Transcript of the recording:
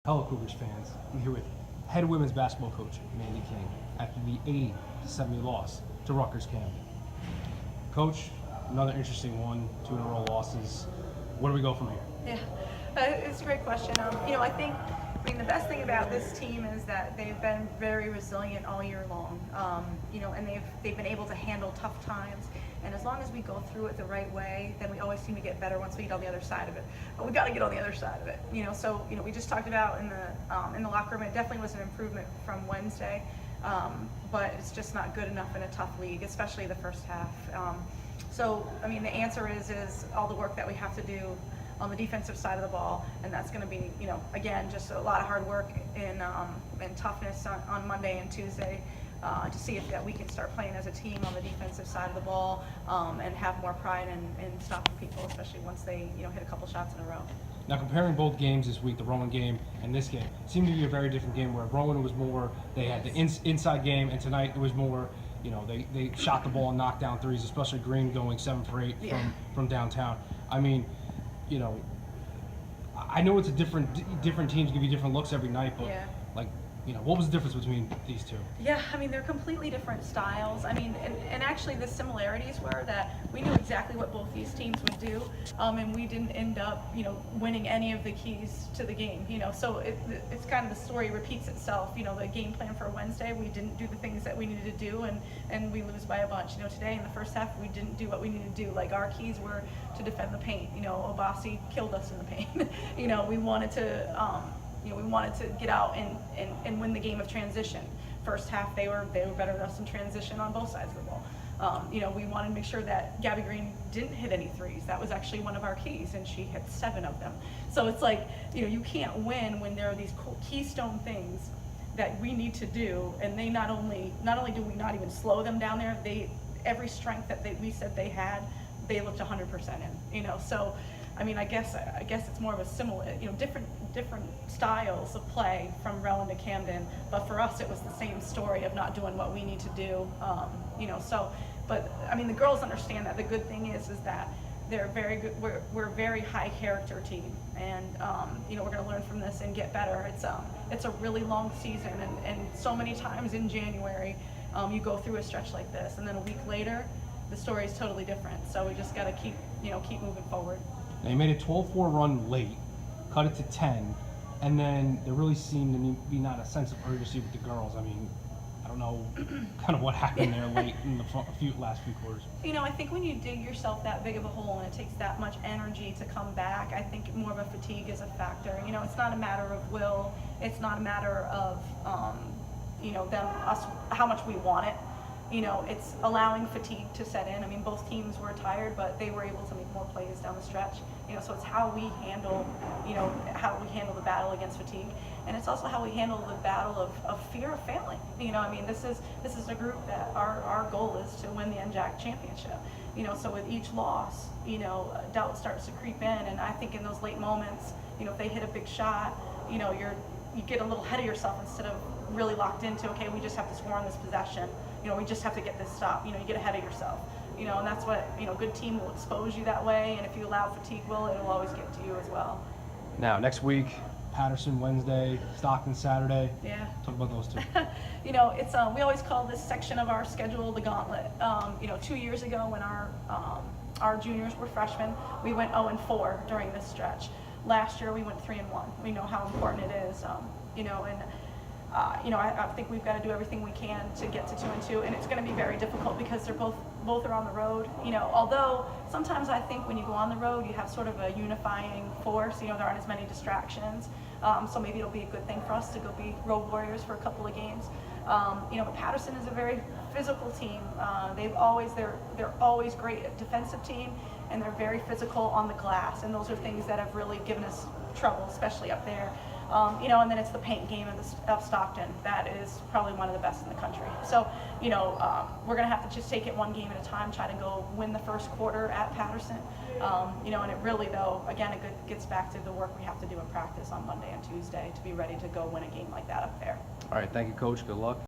Hello, Cougars fans. I'm here with head women's basketball coach Mandy King after the 80-70 loss to Rutgers-Camden. Coach, another interesting one, 2-in-a-row losses. Where do we go from here? Yeah, it's a great question. I mean, the best thing about this team is that they've been very resilient all year long. And they've been able to handle tough times. And as long as we go through it the right way, then we always seem to get better once we get on the other side of it. But we got to get on the other side of it. So we just talked about in the locker room, it definitely was an improvement from Wednesday. But it's just not good enough in a tough league, especially the first half. I mean, the answer is all the work that we have to do on the defensive side of the ball, and that's going to be, again, just a lot of hard work and toughness on Monday and Tuesday to see if that we can start playing as a team on the defensive side of the ball and have more pride in stopping people, especially once they hit a couple shots in a row. Now, comparing both games this week, the Rowan game and this game, seemed to be a very different game where Rowan was more, they had the inside game, and tonight it was more, they shot the ball and knocked down threes, especially Green going 7 for 8 from downtown. I mean, I know it's a different teams give you different looks every night, but what was the difference between these two? Yeah, I mean, they're completely different styles. I mean, and actually the similarities were that we knew exactly what both these teams would do, and we didn't end up, winning any of the keys to the game, So it's kind of the story repeats itself. The game plan for Wednesday, we didn't do the things that we needed to do, and we lose by a bunch. Today in the first half, we didn't do what we needed to do. Like, our keys were to defend the paint. Obasi killed us in the paint. We wanted to. We wanted to get out and win the game of transition. First half, they were better than us in transition on both sides of the ball. We wanted to make sure that Gabby Green didn't hit any threes. That was actually one of our keys, and she hit 7 of them. So it's like, you can't win when there are these keystone things that we need to do, and they not only do we not even slow them down there, every strength that we said they had, they looked 100% in. So. I mean, I guess it's more of a similar, different styles of play from Rowan to Camden, but for us it was the same story of not doing what we need to do, But I mean, the girls understand that. The good thing is that they're very good. We're a very high character team, and we're going to learn from this and get better. It's a really long season, and so many times in January, you go through a stretch like this, and then a week later, the story is totally different. So we just got to keep moving forward. Now, you made a 12-4 run late, cut it to 10, and then there really seemed to be not a sense of urgency with the girls. I mean, I don't know kind of what happened there late in the last few quarters. I think when you dig yourself that big of a hole and it takes that much energy to come back, I think more of a fatigue is a factor. It's not a matter of will. It's not a matter of, us, how much we want it. It's allowing fatigue to set in. I mean, both teams were tired, but they were able to make more plays down the stretch. So it's how we handle, the battle against fatigue, and it's also how we handle the battle of fear of failing. I mean, this is a group that our goal is to win the NJAC championship. So with each loss, doubt starts to creep in, and I think in those late moments, if they hit a big shot, you get a little ahead of yourself instead of really locked into, okay, we just have to score on this possession. We just have to get this stop. You get ahead of yourself. And that's what, a good team will expose you that way, and if you allow fatigue, it'll always get to you as well. Now, next week, Patterson Wednesday, Stockton Saturday. Yeah. Talk about those two. It's we always call this section of our schedule the gauntlet. 2 years ago when our juniors were freshmen, we went 0-4 during this stretch. Last year we went 3-1. We know how important it is. I think we've got to do everything we can to get to 2-2, and it's going to be very difficult because they're both are on the road. Although sometimes I think when you go on the road, you have sort of a unifying force. There aren't as many distractions, so maybe it'll be a good thing for us to go be road warriors for a couple of games. But Patterson is a very physical team. They're always great defensive team, and they're very physical on the glass, and those are things that have really given us trouble, especially up there. And then it's the paint game of Stockton. That is probably one of the best in the country. So, we're going to have to just take it one game at a time, try to go win the first quarter at Patterson. And it really, though, again, it gets back to the work we have to do in practice on Monday and Tuesday to be ready to go win a game like that up there. All right, thank you, Coach. Good luck.